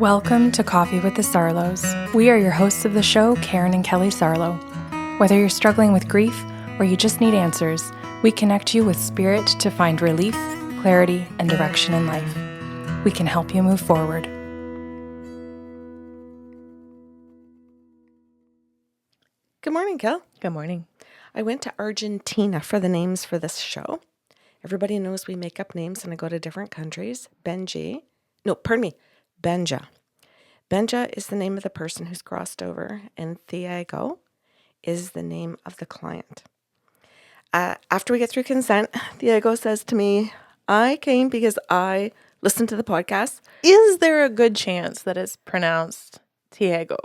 Welcome to Coffee with the Sarlos. We are your hosts of the show, Karen and Kelly Sarlo. Whether you're struggling with grief or you just need answers, we connect you with spirit to find relief, clarity, and direction in life. We can help you move forward. Good morning, Kel. Good morning. I went to Argentina for the names for this show. Everybody knows we make up names and I go to different countries. Benja. Benja is the name of the person who's crossed over, and Thiago is the name of the client. After we get through consent, Thiago says to me, I came because I listened to the podcast. Is there a good chance that it's pronounced Thiago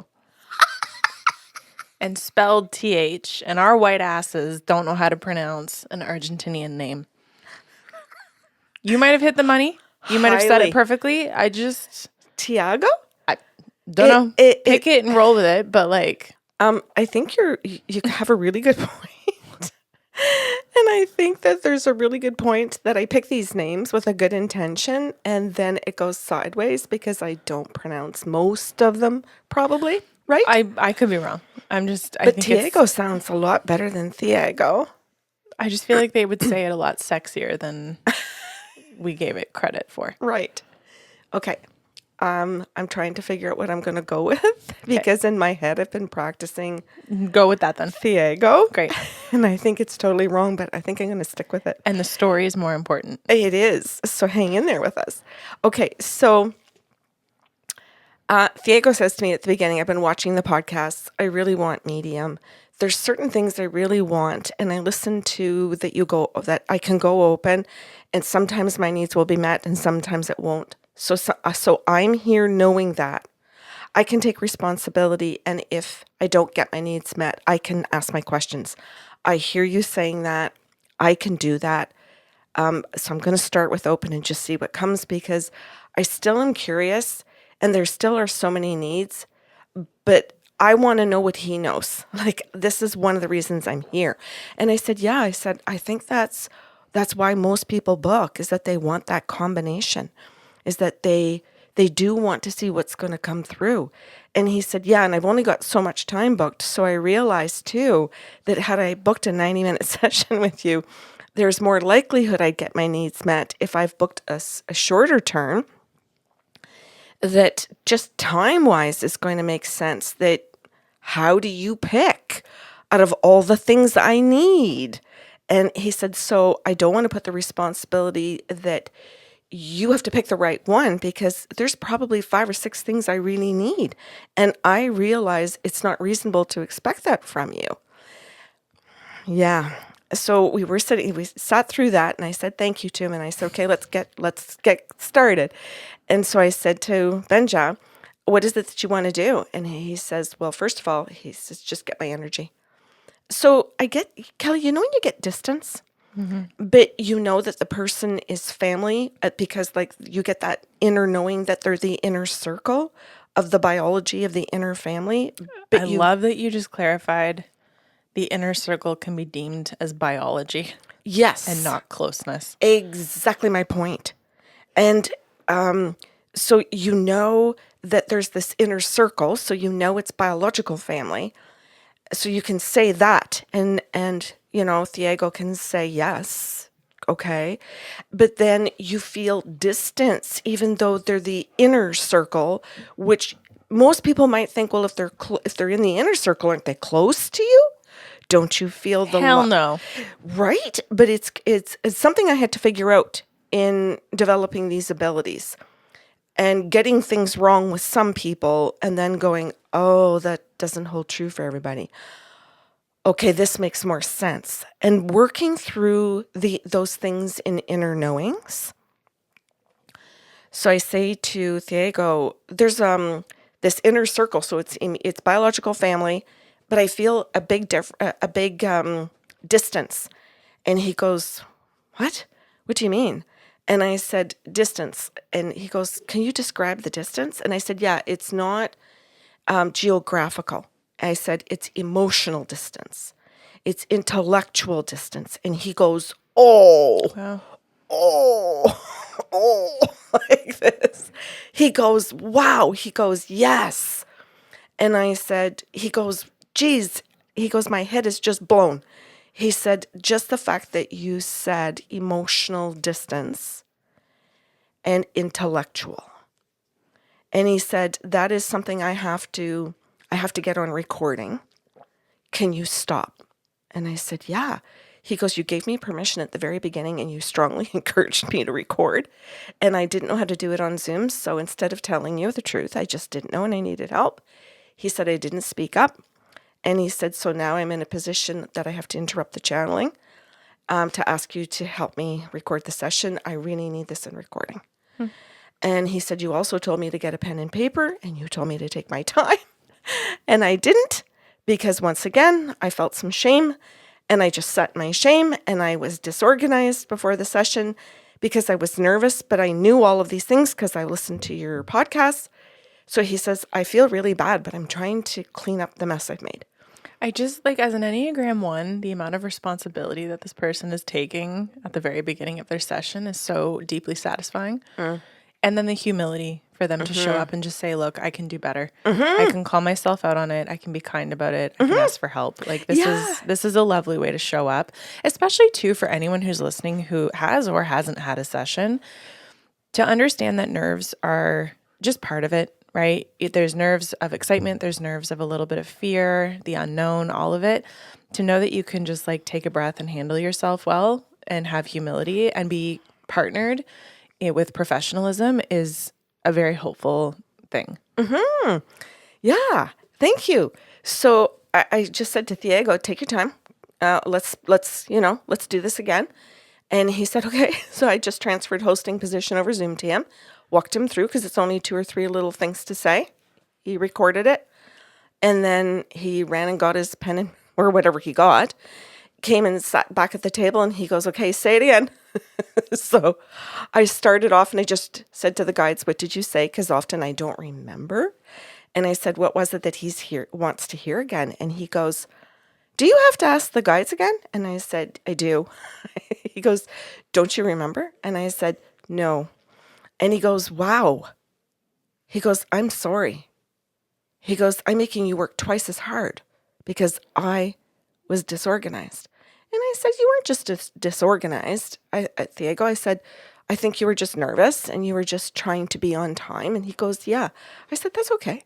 and spelled TH, and our white asses don't know how to pronounce an Argentinian name? You might have hit the money. You might have said it perfectly. Tiago? Don't know. Pick it and roll with it, but I think you have a really good point. And I think that there's a really good point that I pick these names with a good intention and then it goes sideways because I don't pronounce most of them probably, right? I could be wrong. But Thiago sounds a lot better than Thiago. I just feel like they would say it a lot sexier than we gave it credit for. Right. Okay. I'm trying to figure out what I'm going to go with because in my head I've been practicing. Go with that then. Thiago. Great. And I think it's totally wrong, but I think I'm going to stick with it. And the story is more important. It is. So hang in there with us. Okay. So Thiago says to me at the beginning, I've been watching the podcasts. I really want medium. There's certain things I really want. And I listen to that I can go open and sometimes my needs will be met and sometimes it won't. So I'm here knowing that I can take responsibility, and if I don't get my needs met, I can ask my questions. I hear you saying that. I can do that. So I'm going to start with open and just see what comes because I still am curious, and there still are so many needs, but I want to know what he knows. This is one of the reasons I'm here. And I said, I think that's why most people book, is that they want that combination. Is that they do want to see what's going to come through. And he said, and I've only got so much time booked. So I realized too that had I booked a 90-minute session with you, there's more likelihood I'd get my needs met if I've booked a shorter term that just time-wise is going to make sense. That how do you pick out of all the things I need? And he said, so I don't want to put the responsibility that you have to pick the right one because there's probably 5 or 6 things I really need. And I realize it's not reasonable to expect that from you. Yeah. So we sat through that and I said, thank you to him. And I said, okay, let's get started. And so I said to Benja, what is it that you want to do? And he says, well, first of all, he says, just get my energy. So Kelly, when you get distance, but you know that the person is family because you get that inner knowing that they're the inner circle of the biology of the inner family. But I love that you just clarified the inner circle can be deemed as biology. Yes. And not closeness. Exactly my point. And so you know that there's this inner circle, so you know it's biological family. So you can say that and Thiago can say yes, okay, but then you feel distance even though they're the inner circle, which most people might think, well, if they're in the inner circle, aren't they close to you? Don't you feel the hell no, right? But it's something I had to figure out in developing these abilities and getting things wrong with some people and then going, oh, that doesn't hold true for everybody. Okay, this makes more sense. And working through those things in inner knowings. So I say to Thiago, there's this inner circle. So it's biological family, but I feel a big distance. And he goes, what? What do you mean? And I said, distance. And he goes, can you describe the distance? And I said, yeah, it's not geographical. I said, it's emotional distance. It's intellectual distance. And he goes, oh, wow. oh, like this. He goes, wow. He goes, yes. And I said, he goes, geez. He goes, my head is just blown. He said, just the fact that you said emotional distance and intellectual. And he said, that is something I have to get on recording. Can you stop? And I said, yeah. He goes, you gave me permission at the very beginning and you strongly encouraged me to record. And I didn't know how to do it on Zoom. So instead of telling you the truth, I just didn't know and I needed help. He said, I didn't speak up. And he said, so now I'm in a position that I have to interrupt the channeling to ask you to help me record the session. I really need this in recording. And he said, you also told me to get a pen and paper and you told me to take my time. And I didn't, because once again, I felt some shame and I just set my shame and I was disorganized before the session because I was nervous, but I knew all of these things because I listened to your podcast. So he says, I feel really bad, but I'm trying to clean up the mess I've made. I just as an Enneagram 1, the amount of responsibility that this person is taking at the very beginning of their session is so deeply satisfying. And then the humility for them to show up and just say, look, I can do better. I can call myself out on it. I can be kind about it. I can ask for help. This is a lovely way to show up, especially too for anyone who's listening who has or hasn't had a session, to understand that nerves are just part of it, right? There's nerves of excitement. There's nerves of a little bit of fear, the unknown, all of it. To know that you can just take a breath and handle yourself well and have humility and be partnered with professionalism is a very hopeful thing. Yeah, thank you. So I just said to Diego, take your time. Let's do this again. And he said, okay. So I just transferred hosting position over Zoom to him, walked him through because it's only 2 or 3 little things to say. He recorded it. And then he ran and got his pen or whatever he got, came and sat back at the table and he goes, okay, say it again. So I started off and I just said to the guides, what did you say? Because often I don't remember. And I said, what was it that wants to hear again? And he goes, do you have to ask the guides again? And I said, I do. He goes, don't you remember? And I said, no. And he goes, wow. He goes, I'm sorry. He goes, I'm making you work twice as hard because I was disorganized. And I said, you weren't just disorganized. Diego, I said, I think you were just nervous and you were just trying to be on time. And he goes, yeah. I said, that's okay.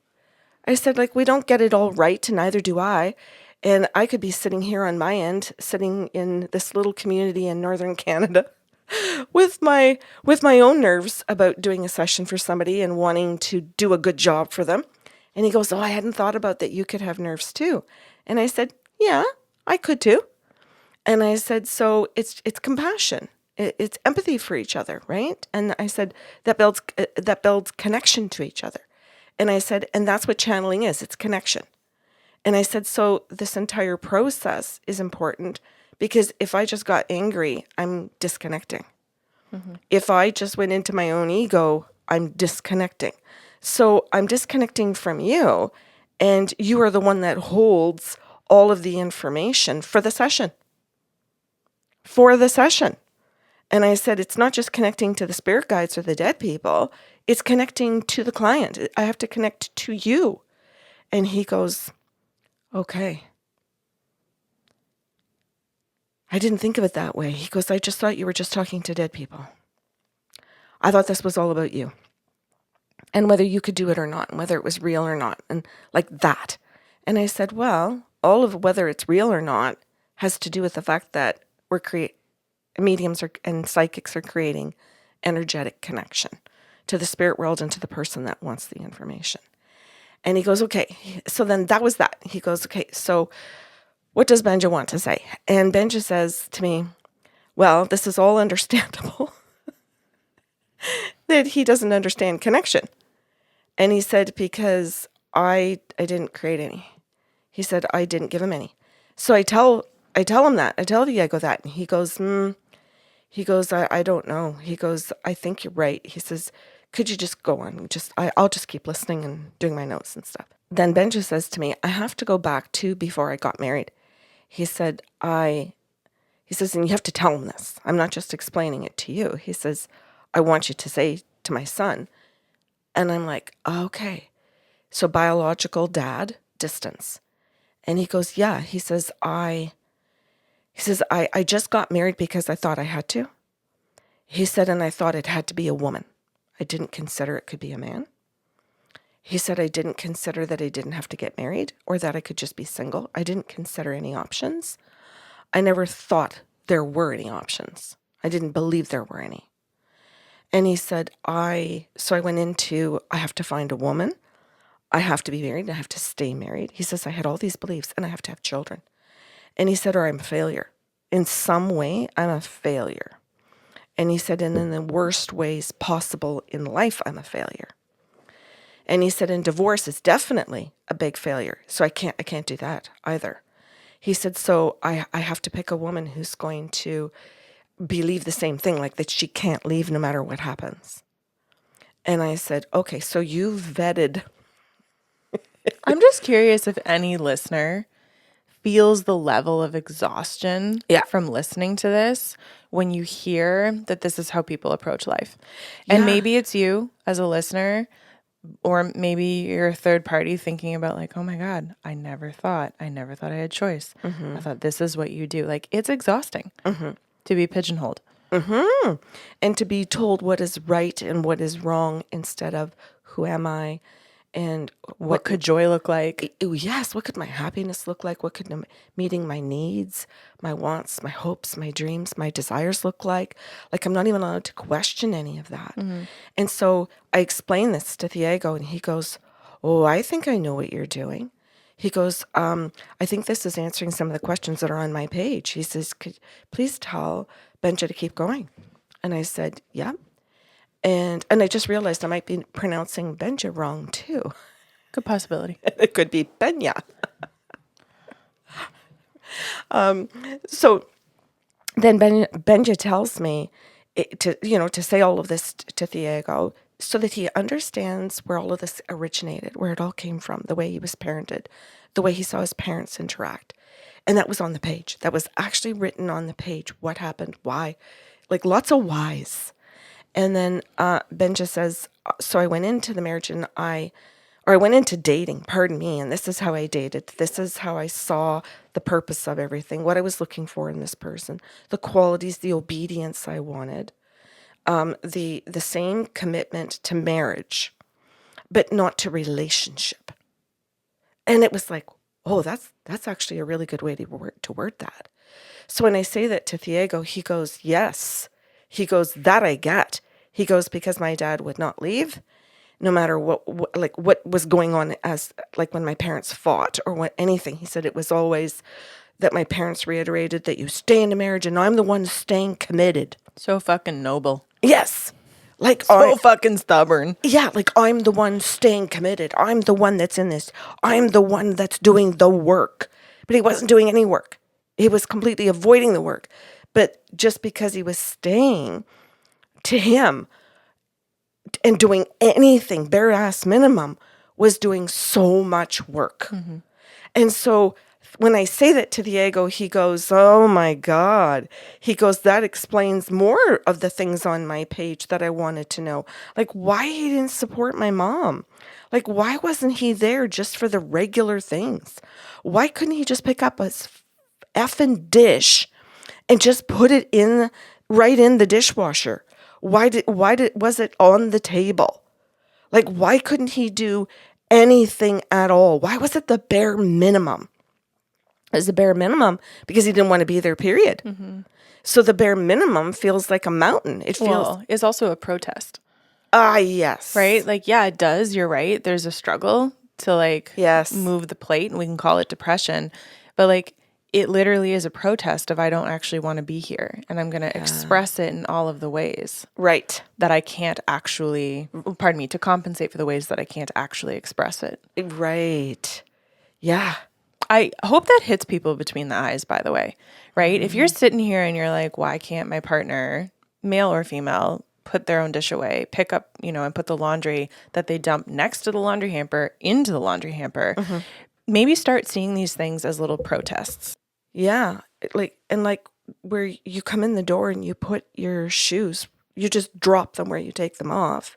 I said, we don't get it all right, and neither do I. And I could be sitting here on my end, sitting in this little community in Northern Canada with my own nerves about doing a session for somebody and wanting to do a good job for them. And he goes, oh, I hadn't thought about that. You could have nerves too. And I said, yeah, I could too. And I said, so it's compassion. It's empathy for each other, right? And I said, that builds connection to each other. And I said, and that's what channeling is. It's connection. And I said, so this entire process is important because if I just got angry, I'm disconnecting. If I just went into my own ego, I'm disconnecting. So I'm disconnecting from you, and you are the one that holds all of the information for the session. And I said, it's not just connecting to the spirit guides or the dead people. It's connecting to the client. I have to connect to you. And he goes, okay. I didn't think of it that way. He goes, I just thought you were just talking to dead people. I thought this was all about you. And whether you could do it or not, and whether it was real or not, and like that. And I said, well, all of whether it's real or not has to do with the fact that mediums and psychics are creating energetic connection to the spirit world and to the person that wants the information. And he goes, okay, so then that was that. He goes, okay, so what does Benja want to say? And Benja says to me, well, this is all understandable, that he doesn't understand connection. And he said, because I didn't create any. He said, I didn't give him any. So I tell him that. I tell Diego that. And he goes, I don't know. He goes, I think you're right. He says, could you just go on? I'll just keep listening and doing my notes and stuff. Then Benja says to me, I have to go back to before I got married. He said, and you have to tell him this. I'm not just explaining it to you. He says, I want you to say to my son, And I'm like, okay. So biological dad, distance. And he goes, yeah. He says, I just got married because I thought I had to. He said, and I thought it had to be a woman. I didn't consider it could be a man. He said, I didn't consider that I didn't have to get married or that I could just be single. I didn't consider any options. I never thought there were any options. I didn't believe there were any. And he said, so I went into, I have to find a woman. I have to be married. I have to stay married. He says, I had all these beliefs and I have to have children. And he said, or I'm a failure. In some way, I'm a failure. And he said, and in the worst ways possible in life, I'm a failure. And he said, and divorce is definitely a big failure. So I can't do that either. He said, so I have to pick a woman who's going to believe the same thing, like that she can't leave no matter what happens. And I said, okay, so you've vetted. I'm just curious if any listener feels the level of exhaustion from listening to this when you hear that this is how people approach life. And maybe it's you as a listener, or maybe you're a third party thinking about like, oh my God, I never thought I had choice. Mm-hmm. I thought this is what you do. Like, it's exhausting to be pigeonholed. Mm-hmm. And to be told what is right and what is wrong instead of who am I and what could joy look like? Yes, what could my happiness look like? What could meeting my needs, my wants, my hopes, my dreams, my desires look like? Like, I'm not even allowed to question any of that. Mm-hmm. And so I explained this to Diego, and he goes, oh, I think I know what you're doing. He goes, I think this is answering some of the questions that are on my page. He says, could please tell Benja to keep going? And I said, yeah. And I just realized I might be pronouncing Benja wrong too. Good possibility. It could be Benja. So then Benja tells me to say all of this to Diego so that he understands where all of this originated, where it all came from, the way he was parented, the way he saw his parents interact. And that was on the page. That was actually written on the page. What happened? Why? Like, lots of whys. And then Benja says, so I went into the marriage and I went into dating, pardon me, and this is how I dated. This is how I saw the purpose of everything, what I was looking for in this person, the qualities, the obedience I wanted, the same commitment to marriage, but not to relationship. And it was like, oh, that's actually a really good way to word that. So when I say that to Diego, he goes, yes. He goes, that I get. He goes, because my dad would not leave, no matter what was going on, as like when my parents fought or what anything. He said it was always that my parents reiterated that you stay in a marriage, and I'm the one staying committed. So fucking noble. Yes. Like, so fucking stubborn. Yeah, like, I'm the one staying committed. I'm the one that's in this. I'm the one that's doing the work. But he wasn't doing any work. He was completely avoiding the work. But just because he was staying, to him, and doing anything, bare ass minimum, was doing so much work. Mm-hmm. And so when I say that to Diego, he goes, oh my God. He goes, that explains more of the things on my page that I wanted to know. Like, why he didn't support my mom. Like, why wasn't he there just for the regular things? Why couldn't he just pick up a effing dish and just put it right in the dishwasher? Why was it on the table? Like, why couldn't he do anything at all? Why was it the bare minimum? It was the bare minimum because he didn't want to be there, period. Mm-hmm. So the bare minimum feels like a mountain. It's also a protest. Yes. Right? Like, yeah, it does. You're right. There's a struggle to move the plate, and we can call it depression. But like, it literally is a protest of I don't actually want to be here, and I'm going to express it in all of the ways. Right. That I can't actually, to compensate for the ways that I can't actually express it. Right. Yeah. I hope that hits people between the eyes, by the way, right? Mm-hmm. If you're sitting here and you're like, why can't my partner, male or female, put their own dish away, pick up, and put the laundry that they dump next to the laundry hamper into the laundry hamper, maybe start seeing these things as little protests. Yeah. Like where you come in the door and you put your shoes, you just drop them where you take them off.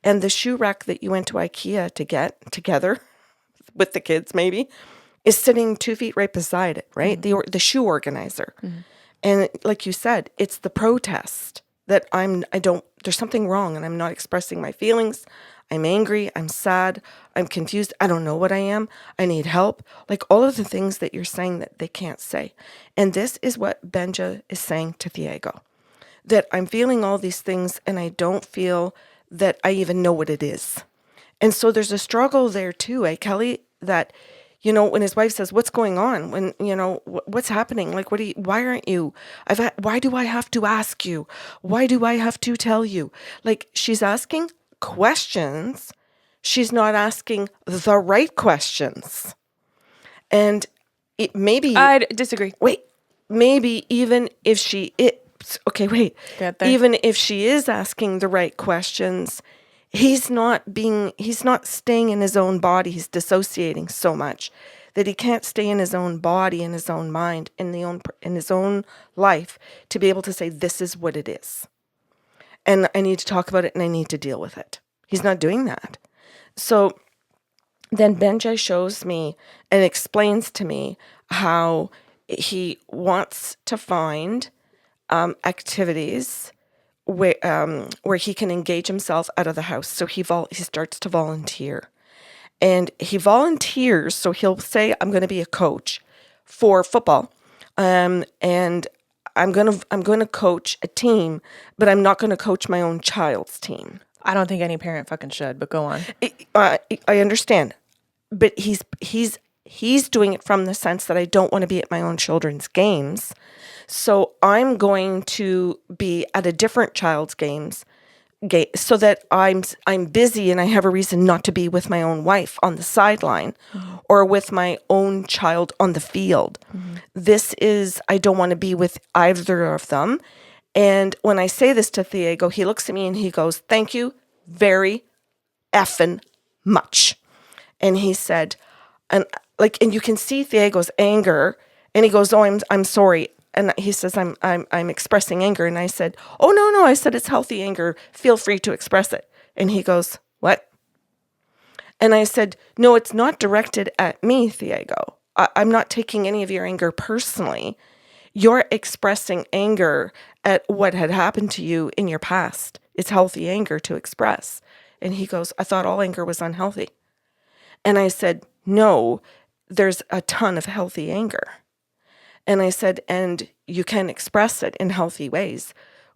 And the shoe rack that you went to IKEA to get together with the kids maybe is sitting 2 feet right beside it, right? The shoe organizer. And like you said, it's the protest that there's something wrong and I'm not expressing my feelings. I'm angry, I'm sad, I'm confused. I don't know what I am. I need help. Like all of the things that you're saying that they can't say. And this is what Benja is saying to Diego, that I'm feeling all these things and I don't feel that I even know what it is. And so there's a struggle there too, Kelly, that, when his wife says, what's going on? When, what's happening? Like, why aren't you? Why do I have to ask you? Why do I have to tell you? Like, she's asking questions. She's not asking the right questions. And I'd disagree. Wait, maybe even if even if she is asking the right questions, he's not staying in his own body. He's dissociating so much that he can't stay in his own body, in his own mind, in his own life to be able to say, this is what it is. And I need to talk about it and I need to deal with it. He's not doing that. So then Benja shows me and explains to me how he wants to find activities where he can engage himself out of the house. So he starts to volunteer. And he volunteers, so he'll say, I'm going to be a coach for football. And I'm going to coach a team, but I'm not going to coach my own child's team. I don't think any parent fucking should, but go on. I understand. But he's doing it from the sense that I don't want to be at my own children's games. So I'm going to be at a different child's games so that I'm busy and I have a reason not to be with my own wife on the sideline or with my own child on the field. I don't want to be with either of them. And when I say this to Diego, he looks at me and he goes, thank you very effing much. And he said, and you can see Diego's anger and he goes, oh, I'm sorry. And he says, I'm expressing anger. And I said, oh, no. I said, it's healthy anger. Feel free to express it. And he goes, what? And I said, no, it's not directed at me, Diego. I'm not taking any of your anger personally. You're expressing anger at what had happened to you in your past. It's healthy anger to express. And he goes, I thought all anger was unhealthy. And I said, no, there's a ton of healthy anger. And I said, and you can express it in healthy ways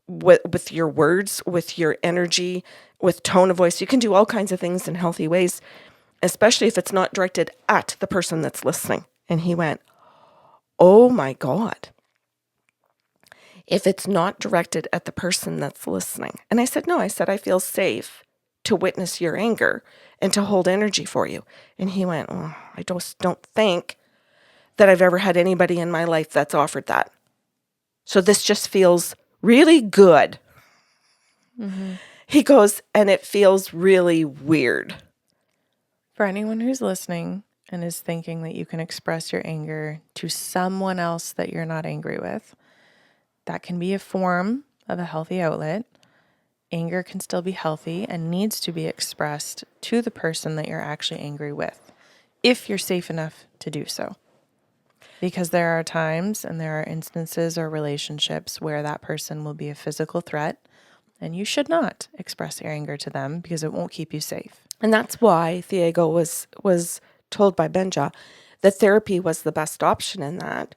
with your words, with your energy, with tone of voice. You can do all kinds of things in healthy ways, especially if it's not directed at the person that's listening. And he went, oh my God. If it's not directed at the person that's listening. And I said, no, I feel safe to witness your anger and to hold energy for you. And he went, oh, I just don't think that I've ever had anybody in my life that's offered that. So this just feels really good. He goes, and it feels really weird. For anyone who's listening and is thinking that you can express your anger to someone else that you're not angry with, that can be a form of a healthy outlet. Anger can still be healthy and needs to be expressed to the person that you're actually angry with, if you're safe enough to do so. Because there are times and there are instances or relationships where that person will be a physical threat and you should not express your anger to them because it won't keep you safe. And that's why Diego was told by Benja that therapy was the best option in that,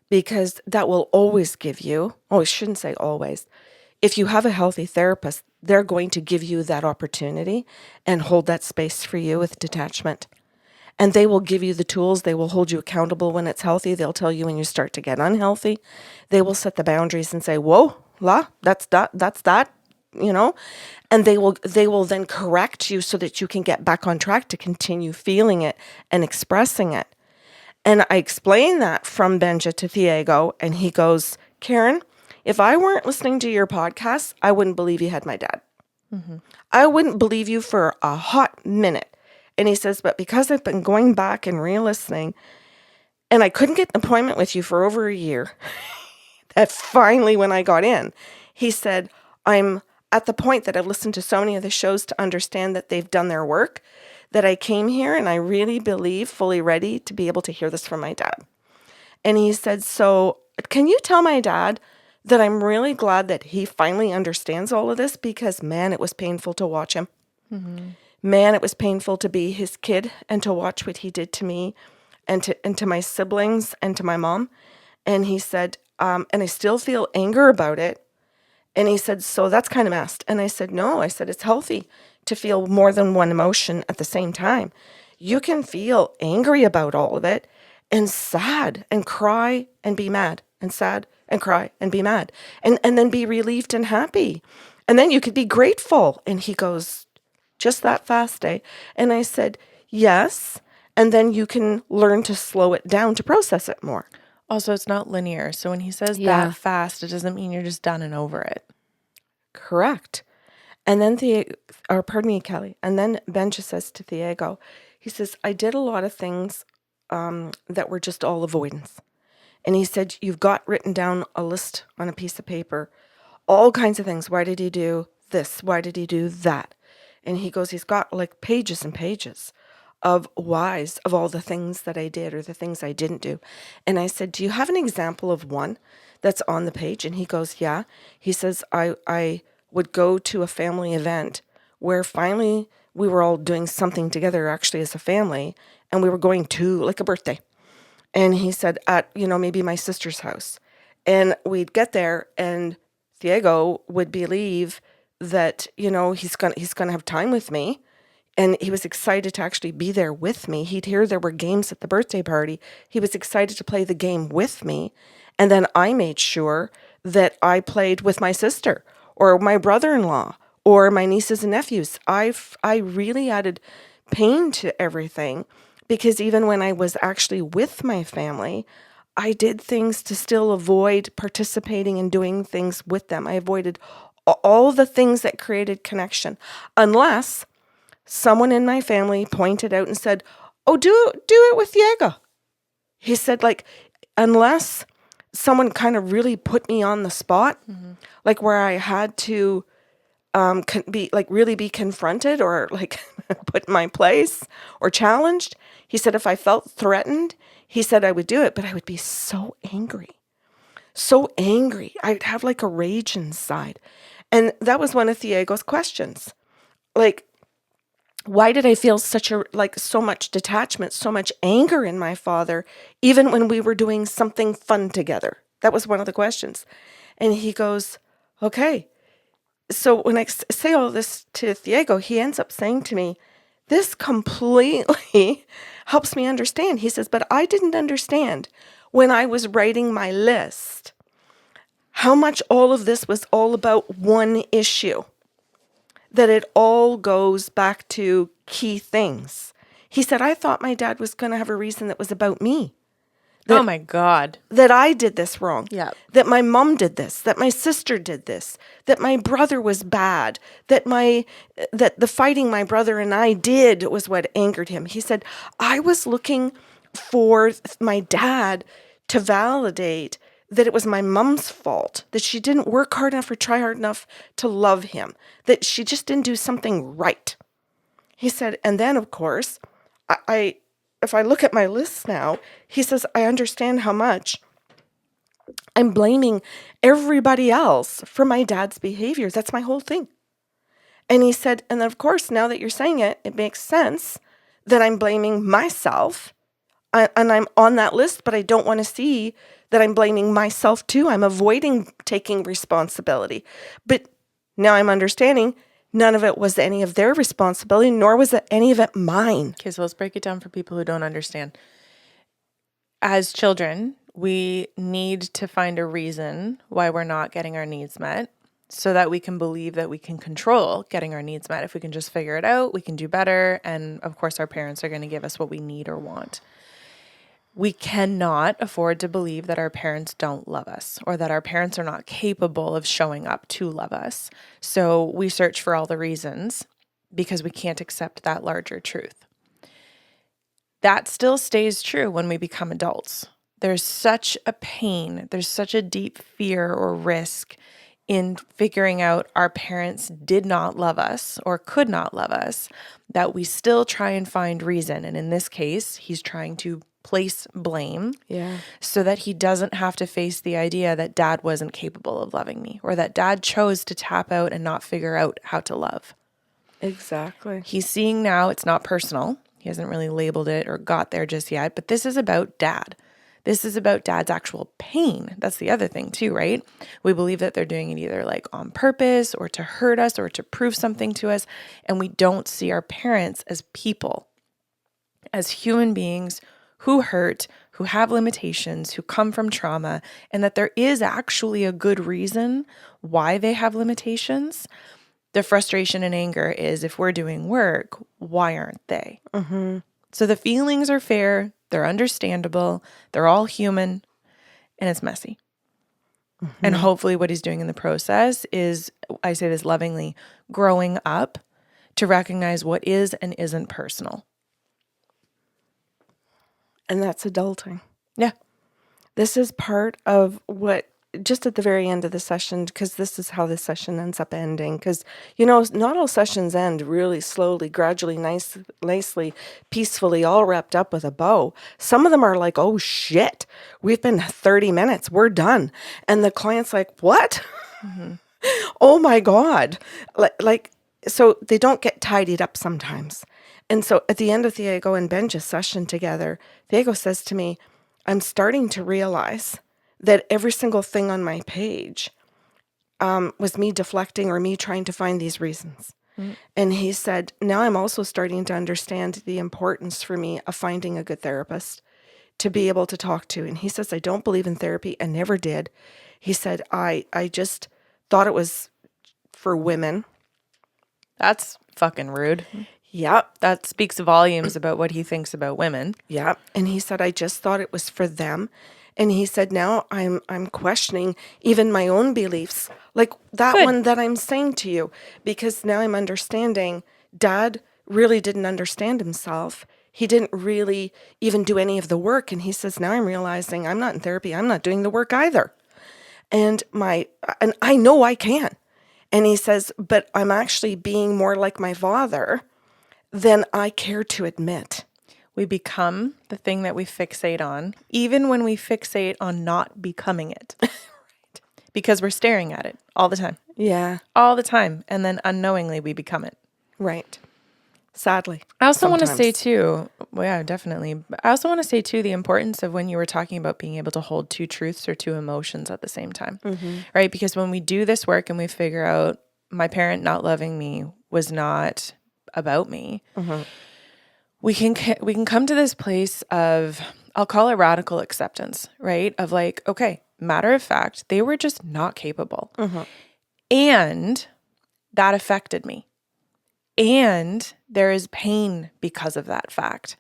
because that will always give you, I shouldn't say always, if you have a healthy therapist, they're going to give you that opportunity and hold that space for you with detachment. And they will give you the tools. They will hold you accountable when it's healthy. They'll tell you when you start to get unhealthy. They will set the boundaries and say, whoa, that's that, and they will then correct you so that you can get back on track to continue feeling it and expressing it. And I explained that from Benja to Diego, and he goes, Karen, if I weren't listening to your podcast, I wouldn't believe you had my dad. I wouldn't believe you for a hot minute. And he says, but because I've been going back and re-listening, and I couldn't get an appointment with you for over a year, that finally when I got in, he said, I'm at the point that I've listened to so many of the shows to understand that they've done their work, that I came here and I really believe fully ready to be able to hear this from my dad. And he said, so can you tell my dad that I'm really glad that he finally understands all of this, because man, it was painful to watch him. Man, it was painful to be his kid and to watch what he did to me and to my siblings and to my mom. And he said, and I still feel anger about it. And he said, so that's kind of messed. And I said, no, I said, it's healthy to feel more than one emotion at the same time. You can feel angry about all of it and sad and cry and be mad and sad and cry and be mad and then be relieved and happy. And then you could be grateful. And he goes, just that fast, eh? And I said, yes. And then you can learn to slow it down to process it more. Also, it's not linear. So when he says Yeah. that fast, it doesn't mean you're just done and over it. Correct. And then Kelly. And then Benja says to Diego, he says, I did a lot of things that were just all avoidance. And he said, you've got written down a list on a piece of paper, all kinds of things. Why did he do this? Why did he do that? And he goes, he's got like pages and pages of whys of all the things that I did or the things I didn't do. And I said, do you have an example of one that's on the page? And he goes, yeah. He says, I would go to a family event where finally we were all doing something together actually as a family, and we were going to like a birthday. And he said at, maybe my sister's house. And we'd get there and Diego would believe that, he's going to have time with me. And he was excited to actually be there with me. He'd hear there were games at the birthday party. He was excited to play the game with me. And then I made sure that I played with my sister or my brother-in-law or my nieces and nephews. I really added pain to everything, because even when I was actually with my family, I did things to still avoid participating and doing things with them. I avoided all the things that created connection, unless someone in my family pointed out and said, oh, do it with Diego. He said, like, unless someone kind of really put me on the spot, like where I had to really be confronted or like put in my place or challenged. He said, if I felt threatened, he said I would do it, but I would be so angry. So angry. I'd have like a rage inside. And that was one of Diego's questions. Like, why did I feel so much detachment, so much anger in my father, even when we were doing something fun together? That was one of the questions. And he goes, okay. So when I say all this to Diego, he ends up saying to me, this completely helps me understand. He says, but I didn't understand when I was writing my list how much all of this was all about one issue, that it all goes back to key things. He said, I thought my dad was going to have a reason that was about me. Oh my God. That I did this wrong. Yeah. That my mom did this. That my sister did this. That my brother was bad. That the fighting my brother and I did was what angered him. He said, I was looking for my dad to validate that it was my mom's fault, that she didn't work hard enough or try hard enough to love him, that she just didn't do something right. He said, and then of course, if I look at my list now, he says, I understand how much I'm blaming everybody else for my dad's behaviors. That's my whole thing. And he said, and of course, now that you're saying it, it makes sense that I'm blaming myself and I'm on that list, but I don't want to see that I'm blaming myself too. I'm avoiding taking responsibility. But now I'm understanding none of it was any of their responsibility, nor was it any of it mine. Okay, so let's break it down for people who don't understand. As children, we need to find a reason why we're not getting our needs met so that we can believe that we can control getting our needs met. If we can just figure it out, we can do better. And of course, our parents are going to give us what we need or want. We cannot afford to believe that our parents don't love us or that our parents are not capable of showing up to love us. So we search for all the reasons because we can't accept that larger truth. That still stays true when we become adults. There's such a pain, there's such a deep fear or risk in figuring out our parents did not love us or could not love us, that we still try and find reason. And in this case, he's trying to place blame so that he doesn't have to face the idea that dad wasn't capable of loving me or that dad chose to tap out and not figure out how to love. Exactly. He's seeing now it's not personal. He hasn't really labeled it or got there just yet, but this is about dad. This is about dad's actual pain. That's the other thing too, right? We believe that they're doing it either like on purpose or to hurt us or to prove something to us. And we don't see our parents as people, as human beings who hurt, who have limitations, who come from trauma, and that there is actually a good reason why they have limitations. The frustration and anger is if we're doing work, why aren't they? So the feelings are fair. They're understandable. They're all human, and it's messy. And hopefully what he's doing in the process is, I say this lovingly, growing up to recognize what is and isn't personal. And that's adulting. Yeah. This is part of what, just at the very end of the session, because this is how the session ends up ending. Because, not all sessions end really slowly, gradually, nicely, peacefully, all wrapped up with a bow. Some of them are like, oh shit, we've been 30 minutes, we're done. And the client's like, what? Oh my God. So they don't get tidied up sometimes. And so at the end of Diego and Benja's session together, Diego says to me, I'm starting to realize that every single thing on my page was me deflecting or me trying to find these reasons. And he said, now I'm also starting to understand the importance for me of finding a good therapist to be able to talk to. And he says, I don't believe in therapy. I never did. He said, I just thought it was for women. That's fucking rude. Yep. That speaks volumes about what he thinks about women. Yeah. And he said, I just thought it was for them. And he said, now I'm questioning even my own beliefs, like that one that I'm saying to you, because now I'm understanding dad really didn't understand himself. He didn't really even do any of the work. And he says, now I'm realizing I'm not in therapy. I'm not doing the work either. And I know I can. And he says, but I'm actually being more like my father than I care to admit. We become the thing that we fixate on, even when we fixate on not becoming it. Right. Because we're staring at it all the time. Yeah. All the time. And then unknowingly we become it. Right. Sadly. I also want to say too, well, yeah, definitely. I also want to say too, the importance of when you were talking about being able to hold two truths or two emotions at the same time, right? Because when we do this work and we figure out my parent not loving me was not about me, we can come to this place of, I'll call it radical acceptance, right? Of like, okay, matter of fact, they were just not capable. And that affected me. And there is pain because of that fact.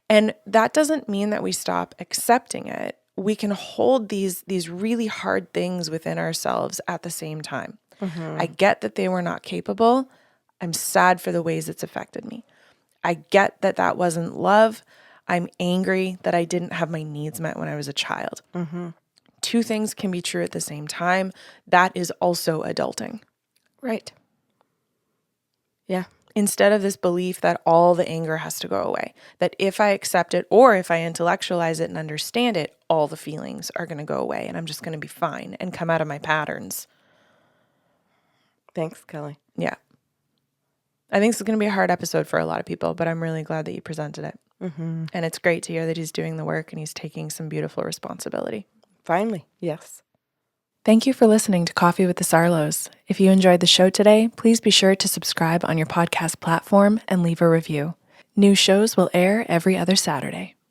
And that doesn't mean that we stop accepting it. We can hold these really hard things within ourselves at the same time. I get that they were not capable. I'm sad for the ways it's affected me. I get that that wasn't love. I'm angry that I didn't have my needs met when I was a child. Two things can be true at the same time. That is also adulting. Right. Yeah. Instead of this belief that all the anger has to go away, that if I accept it or if I intellectualize it and understand it, all the feelings are going to go away and I'm just going to be fine and come out of my patterns. Thanks, Kelly. Yeah. I think it's going to be a hard episode for a lot of people, but I'm really glad that you presented it. And it's great to hear that he's doing the work and he's taking some beautiful responsibility. Finally, yes. Thank you for listening to Coffee with the Sarlos. If you enjoyed the show today, please be sure to subscribe on your podcast platform and leave a review. New shows will air every other Saturday.